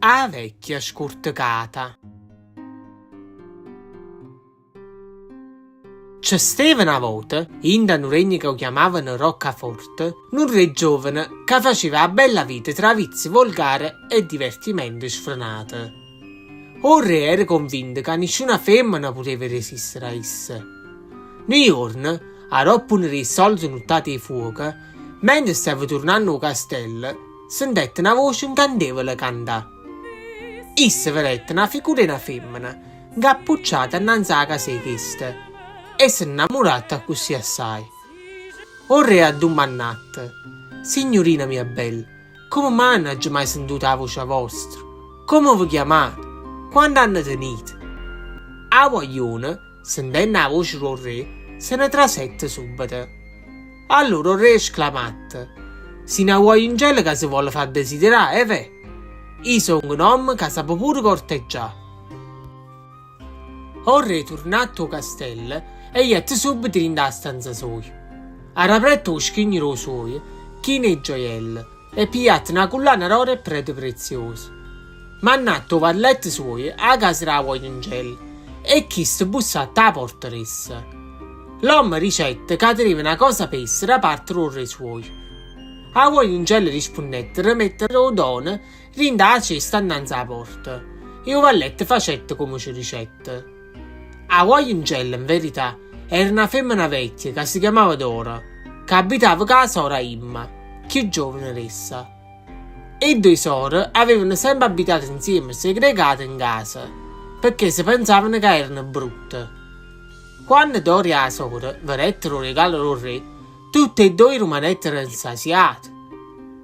A vecchia scurtacata. C'è stava una volta, in un regno che chiamavano Roccaforte, un re giovane che faceva la bella vita tra vizi volgari e divertimenti sfrenati. Il re era convinto che nessuna femmina poteva resistere a esse. Un giorno, a roppunere i soldi nuttati di fuoco, mentre stava tornando al castello, sentette una voce incantevole cantare. Issa vedette una figura di una femmina, incappucciata innanzi alla casa di questa, e si è innamorata così assai. Il re ha domandato: «Signorina mia bella, come mai non ho mai sentito la voce vostra? Come vi chiamate? Quanti anni tenete?» A guaglione, sentendo la voce del re, se ne trasette subito. Allora il re esclamato: «Si una guagliongella che si vuole far desiderare, ve? Io sono un uomo che sa pure corteggiare». Il re tornato al castello e jette subito in da stanza sua. Ha rapretto lo schignero suo, chine e gioielli, e pigliato una collana d'oro e prete prezioso. Mannato valletto suo a casa della guagliongella e chiste bussato alla porta ressa. L'uomo ricette che aveva una cosa pessa da parte del re suo. A guagliongella rispondette rimettere il dono rinda la cesta innanzi alla porta, e il valletto facette come ci ricette. A guagliongella, in verità, era una femmina vecchia che si chiamava Dora, che abitava con la sora Imma, più giovane ressa. E i due sorelle avevano sempre abitato insieme, segregate in casa, perché si pensavano che erano brutte. Quando Dora e la sora vedettero il regalo del re, tutte e due rimanettero insasiate.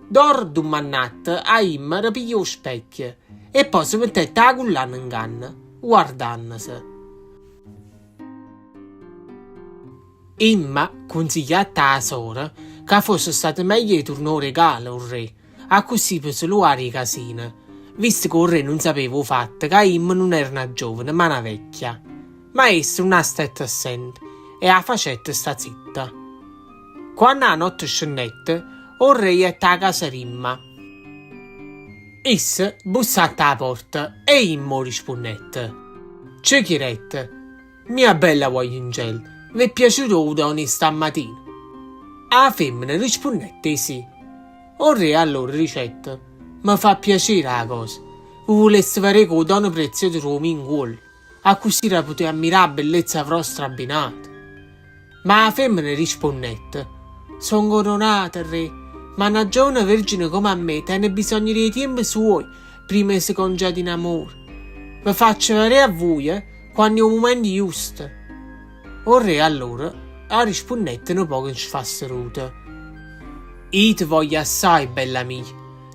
Dora domandata a Imma ripigliò lo specchio e poi si mettette la collana in canna, guardandosi. Imma consigliata alla sora che fosse stato meglio di tornare un regalo al re, a così per salutare i casini, visto che il re non sapeva il fatto che Imma non era una giovane ma una vecchia. Ma essa non stette assente e la facette sta zitta. Quando la notte scendette, il re jette a casa di Imma. Essa bussate alla porta e Imma rispondette: «Ci chiedete, mia bella guagliongella, vi è piaciuto il dono stamattina?» La femmina rispondette sì. Il re allora ricette: «Mi fa piacere la cosa. Voleste fare con il dono prezioso del mio cuore, a così da poter ammirare la bellezza vostra abbinata». Ma la femmina rispondette: «Sono coronata, re, ma una giovane vergine come a me tiene bisogno dei tempi suoi prima che si congedi in amore. Vi faccio vedere a voi quando è un momento giusto». Il re allora ha rispondette un poco sfasseruto: «Io ti voglio assai, bella mia,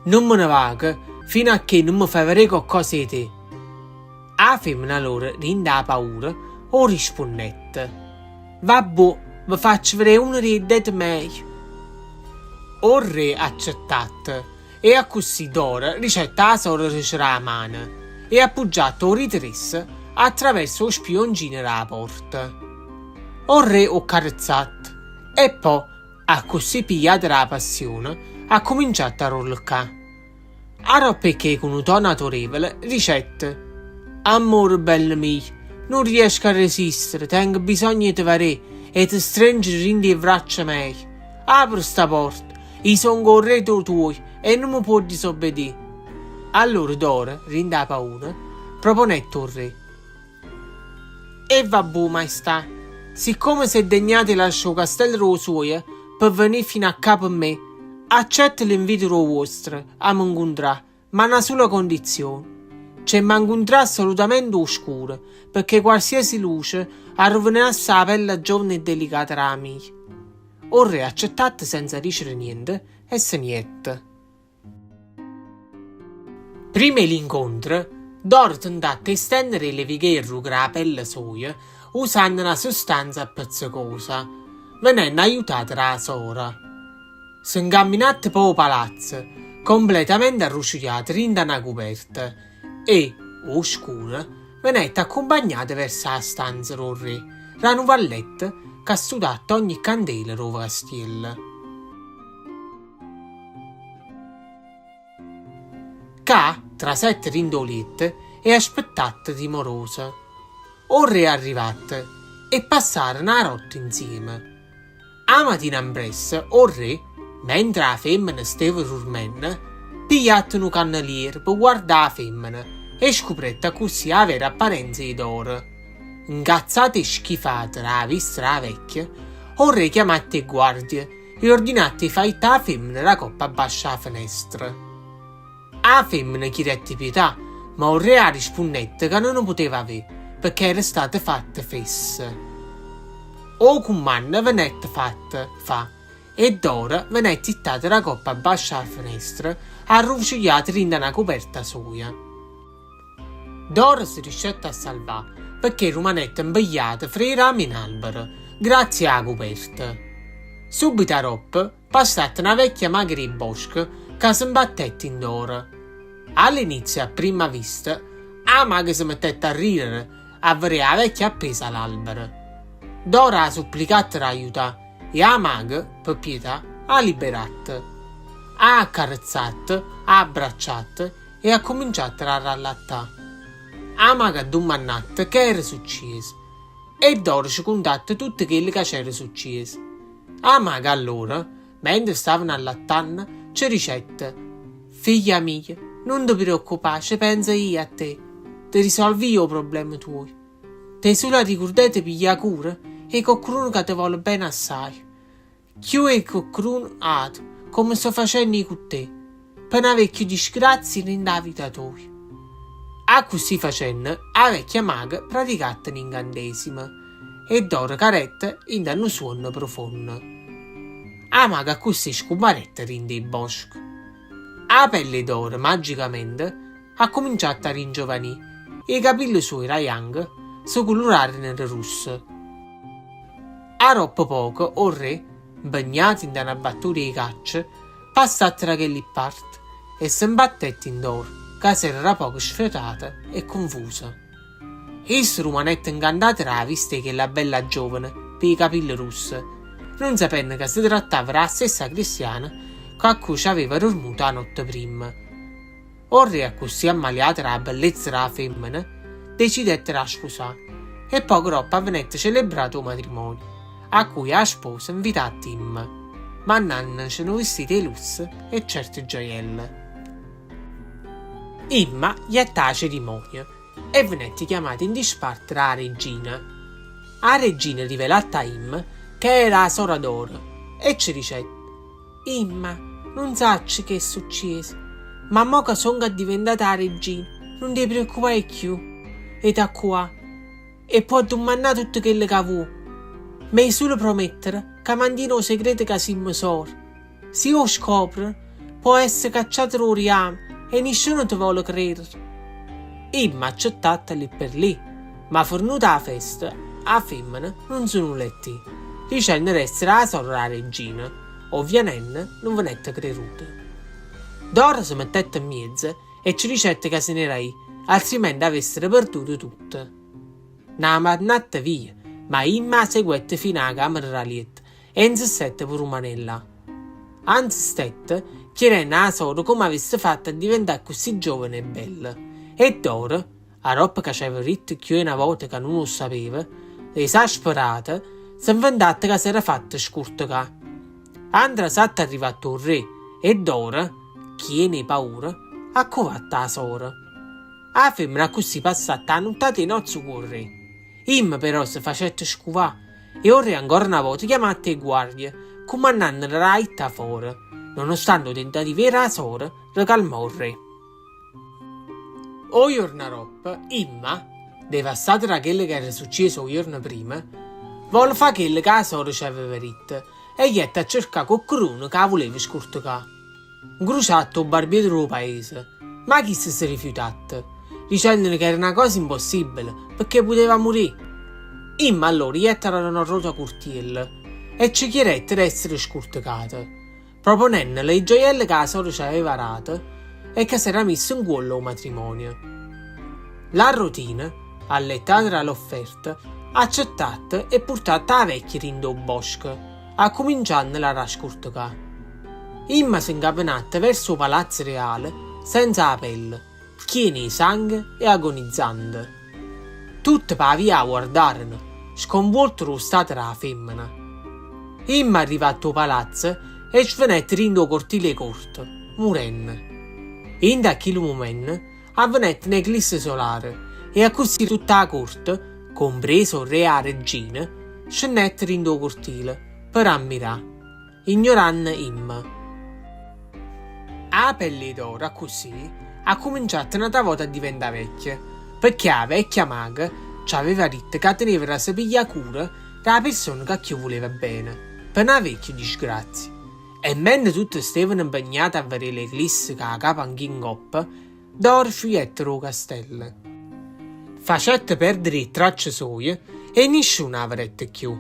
non me ne vaga fino a che non mi fai vedere qualcosa di te». La femmina allora, rinda la paura, o rispondette: «Vabbè, vi faccio vedere uno dei denti meglio». Il re accettate e a così Dora ricetta la sora ricerà la mano e appoggiato il ritresse attraverso lo spioncino della porta. Il re ho carezzato e poi, a così pigliata la passione, ha cominciato a rollocare. Allora perché con un tono autorevole ricette: «Amore bello mio, non riesco a resistere, tengo bisogno di te vedere e ti stringere in le braccia mie. Apri sta porta, io sono con il re tuo e non mi può disobbedire». Allora Dora, rinda la paura, proponette al re: «E vabbè, maestà, siccome se degnate lasciare il castello suo per venire fino a capo a me, accetto l'invito vostro a mi incontrare, ma una sola condizione. Cioè mi incontrare assolutamente oscuro, perché qualsiasi luce arrovinasse la pelle giovane e delicata della mia». Il re accettate senza dicere niente e se niente. Prima dell'incontro, Dora tentò di estendere le vighe rughe della pelle sua usando una sostanza pizzicosa, venendo aiutata dalla sora. Si incamminate poi al palazzo, completamente arruccigliata rinda una coperta, e, oscura, venette accompagnata verso la stanza del re, da un valletto che ha studato ogni candela del castello. Ca trasette rindoliette e aspettate timorose. O re arrivate e passarono a rotta insieme. A mattina impressa, o re, mentre la femmina stava dormendo, pigliatte un cannelliere per guardare la femmina e scoprette così avere apparenza di d'oro. Incazzata e schifata la vista la vecchia, o re chiamatte i guardie e ordinatte di fare la femmina la coppa abbascia alla finestra. La femmina chiedette pietà, ma o re ha rispondette che non poteva avere perché era stata fatta fesse. O comanda venette fatta fa e d'ora venette ittata la coppa abbascia alla finestra arrucigliata in una coperta soia. D'ora si riuscette a salvare perché rimanette imbegliata fra i rami in albero grazie alla coperta. Subito a ropp passate una vecchia magra di bosco che si imbattette in d'ora. All'inizio, a prima vista, la maga si mettette a ridere a vedere la vecchia appesa all'albero. Dora ha supplicato l'aiuto e la maga, per pietà, ha liberato. Ha accarezzato, ha abbracciato e ha cominciato a rallattare. La maga ha domandato che era successo e Dora ci contatta tutto quello che c'era successo. La maga allora, mentre stavano allattando, ci dicette: «Figlia mia, non ti preoccupare, ci penso io a te. Ti risolvi io i problemi tuoi. Te solo ricordate di pigliare cura e qualcuno che ti vuole bene assai. Chiù e qualcuno altro, come sto facendo con te, per non avere più disgrazie nella vita tua». A così facendo, la vecchia maga praticata l'incantesimo e Dora caretta in un suono profondo. La maga così scoparetta rinde il bosco. La pelle d'oro magicamente ha cominciato a ringiovanire e i capelli suoi raiang si colorarono nel rosso. A troppo poco, o re, bagnato in una battuta di caccia, passate da quelle parte e si imbattette in d'oro, che si era poco sfiatata e confusa. Esso rimanette incantato dalla vista che la bella giovane, per i capelli rossi, non sapendo che si trattava della stessa cristiana a cui ci aveva dormito la notte prima. O re, così ammaliata dalla bellezza della femmina, decidette a sposare e poco dopo avvenette celebrato un matrimonio, a cui la sposa invitò Tim, ma nanna ce ne vestiti di lusso e certe gioielle. Imma gli attà la cerimonia e venette chiamata in disparte dalla regina. La regina rivelata a Imma che era la sora d'oro e ci dicette: «Imma, non sacci che è successo, ma mo che sono diventata la regina, non ti preoccupare più, e da qua, e può domandare tutto quello che vuoi. Mi solo promettere che mandino il segreto che si mi sor. Se io scopro, può essere cacciato l'oriame e nessuno ti vuole credere». Imma accettata lì per lì, ma fornuta la festa, la femmina non sono letti, dicendo di essere la sorella della regina. Ovviamente non venette creduta. Dora si mettette in mezzo e ci dicette che se n'era io, altrimenti avessero perduto tutto. N'ha mandata via, ma Imma seguette fino alla camera da letto e insistette per umanella. Anzi stette, chiedendo alla sora come avesse fatto a diventare così giovane e bella. E Dora, a roba che c'aveva detto più una volta che non lo sapeva, esasperata, si inventata che si era fatta scurtare. Andra satta arrivato il re e Dora, chiene paura, ha covatta la sora. La femmina così passata la nottata di nozze con il re. Imma però si facette scuvare e il re ancora una volta chiamatte i guardie, comandando la raita fuori, nonostante i tentativi della sora, recalmò il re. O giorno dopo, Imma, devastata da quello che era successo il giorno prima, volle fare quello che la sora ci aveva detto e gli a cercare qualcuno che la voleva scurtare. Gruciato il barbiere del paese, ma chi si rifiutato, dicendogli che era una cosa impossibile perché poteva morire. Imma allora gli era una rota curtiella e ci chiedette di essere scurtata, proponendole i gioielli che la sora ci aveva dato e che si era messo in cuore al matrimonio. La rotina, allettata dall'offerta, accettata e portata la vecchia rindo al bosco, a cominciando la rascurtacà. Imma si incaponata verso il palazzo reale senza la pelle pieni di sangue e agonizzante. Tutte per via guardarono, sconvolto lo stato della femmina. Imma arrivato al palazzo e svenette in due cortili corto, morendo. In da quel momento avvenette un'eclisse solare e a così tutta la corte, compreso il re e la regina, scendette in due cortili per ammirare, ignorando Imma. La pelle d'oro così ha cominciato un'altra volta a diventare vecchia, perché la vecchia maga ci aveva detto che teneva a sapere cura della persona che chi voleva bene, per una vecchia disgrazia. E mentre tutti stavano impegnati a vedere l'eclisse che la capa anche in coppa, d'oro fuiettero il castello. Facette perdere le tracce sue e nessuno la vedette più.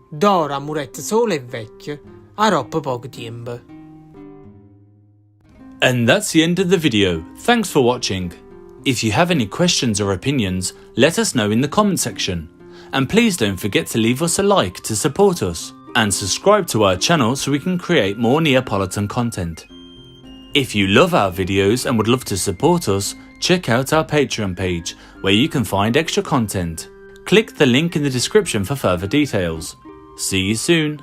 D'oro morette sola e vecchia a troppo poco tempo. And that's the end of the video. Thanks for watching. If you have any questions or opinions, let us know in the comment section. And please don't forget to leave us a like to support us, and subscribe to our channel so we can create more Neapolitan content. If you love our videos and would love to support us, check out our Patreon page, where you can find extra content. Click the link in the description for further details. See you soon.